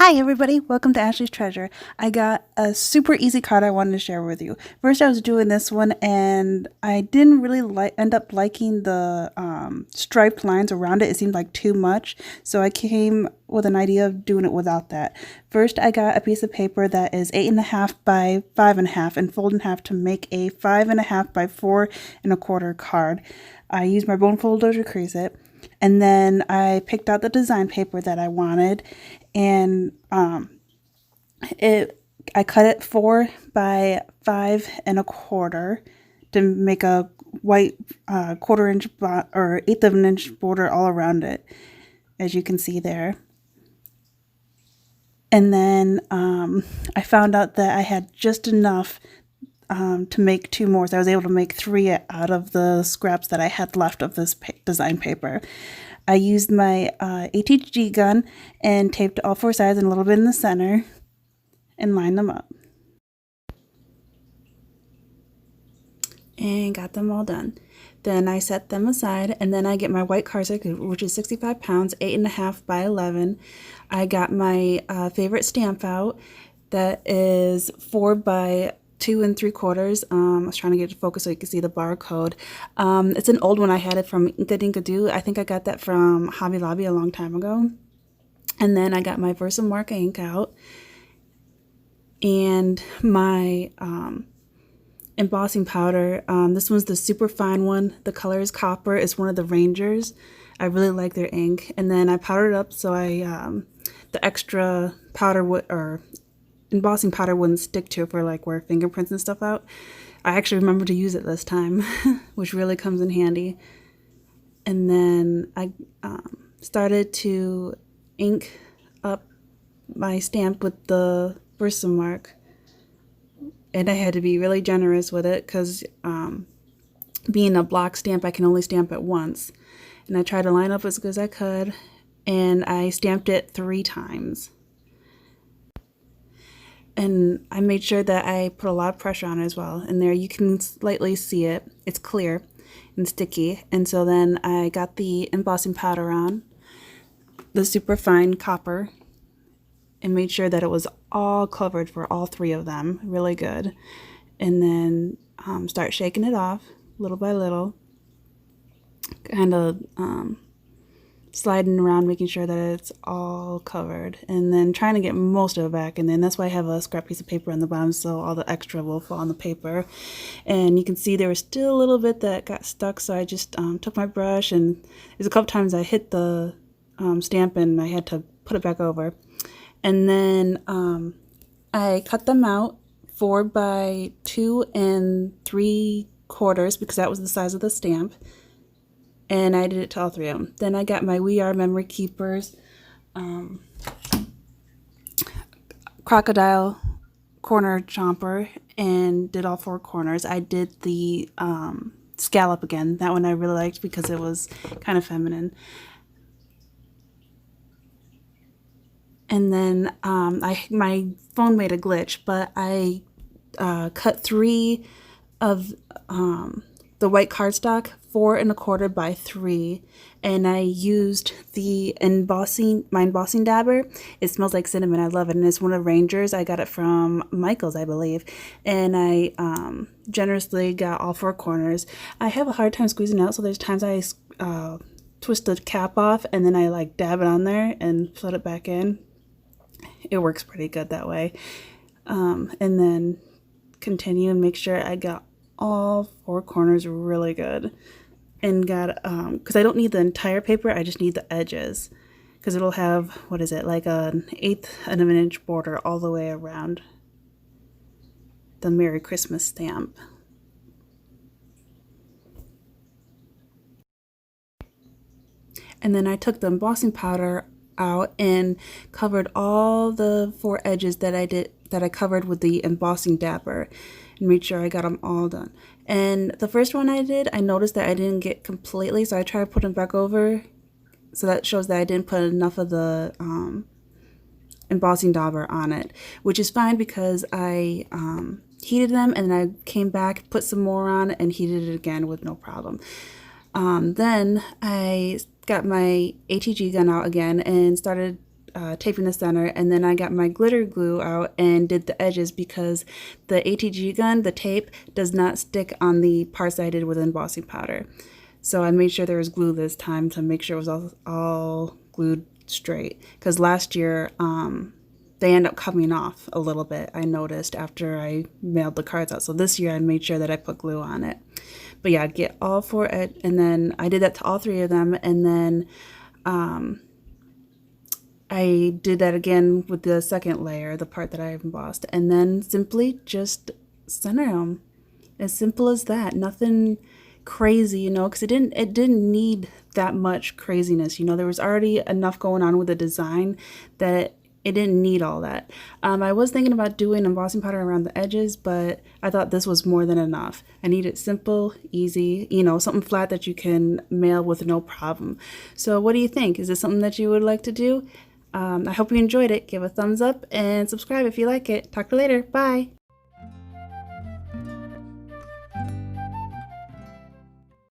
Hi everybody, welcome to Ashley's Treasure. I got a super easy card I wanted to share with you. First I was doing this one and I didn't really end up liking the striped lines around it. It seemed like too much, so I came with an idea of doing it without that. First I got a piece of paper that is 8.5 by 5.5 and fold in half to make a 5.5 by 4.25 card. I used my bone folder to crease it. And then I picked out the design paper that I wanted, and I cut it 4 by 5.25 to make a white 1/4 inch or 1/8 of an inch border all around it, as you can see there. And then I found out that I had just enough to make 2 more, so I was able to make 3 out of the scraps that I had left of this design paper. I used my ATG gun and taped all 4 sides and a little bit in the center and lined them up. And got them all done. Then I set them aside, and then I get my white cardstock, which is 65 pounds, 8.5 by 11. I got my favorite stamp out that is 4 by 2 3/4. I was trying to get it to focus so you can see the barcode. It's an old one. I had it from Inka Dinka Doo. I think I got that from Hobby Lobby a long time ago. And then I got my Versamark ink out and my embossing powder. This one's the super fine one. The color is copper. It's one of the Rangers. I really like their ink. And then I powdered up so the extra powder embossing powder wouldn't stick to it for like where fingerprints and stuff out. I actually remember to use it this time, which really comes in handy. And then I started to ink up my stamp with the Versamark, and I had to be really generous with it because being a block stamp, I can only stamp it once. And I tried to line up as good as I could, and I stamped it 3 times. And I made sure that I put a lot of pressure on it as well. And there you can slightly see it. It's clear and sticky. And so then I got the embossing powder on, the super fine copper, and made sure that it was all covered for all 3 of them. Really good. And then start shaking it off little by little. Kind of sliding around, making sure that it's all covered, and then trying to get most of it back. And then that's why I have a scrap piece of paper on the bottom, so all the extra will fall on the paper. And you can see there was still a little bit that got stuck, so I just took my brush, and there's a couple times I hit the stamp and I had to put it back over. And then I cut them out 4 by 2 3/4 because that was the size of the stamp. And I did it to all 3 of them. Then I got my We Are Memory Keepers crocodile corner chomper and did all 4 corners. I did the scallop again. That one I really liked because it was kind of feminine. And then my phone made a glitch, but I cut 3 of the white cardstock, 4 1/4 by 3, and I used my embossing dabber. It smells like cinnamon. I love it, and it's one of Rangers. I got it from Michael's, I believe, and I generously got all 4 corners. I have a hard time squeezing out, so there's times I twist the cap off and then I like dab it on there and put it back in. It works pretty good that way. And then continue and make sure I got all 4 corners really good, and got because I don't need the entire paper, I just need the edges, because it'll have, what is it, like an 1/8 of an inch border all the way around the Merry Christmas stamp. And then I took the embossing powder out and covered all the 4 edges that I covered with the embossing dabber, and made sure I got them all done. And the first one I did, I noticed that I didn't get completely, so I tried to put them back over, so that shows that I didn't put enough of the embossing dauber on it, which is fine because I heated them and then I came back, put some more on, and heated it again with no problem. Then I got my ATG gun out again and started taping the center, and then I got my glitter glue out and did the edges because the ATG gun, the tape, does not stick on the parts that I did with embossing powder. So I made sure there was glue this time to make sure it was all glued straight, because last year they end up coming off a little bit, I noticed, after I mailed the cards out. So this year I made sure that I put glue on it. But yeah, get all 4 and then I did that to all 3 of them, and then I did that again with the second layer, the part that I embossed, and then simply just center them. As simple as that. Nothing crazy, you know, because it didn't need that much craziness. You know, there was already enough going on with the design that it didn't need all that. I was thinking about doing embossing powder around the edges, but I thought this was more than enough. I needed simple, easy, you know, something flat that you can mail with no problem. So what do you think? Is this something that you would like to do? I hope you enjoyed it. Give a thumbs up and subscribe if you like it. Talk to you later. Bye.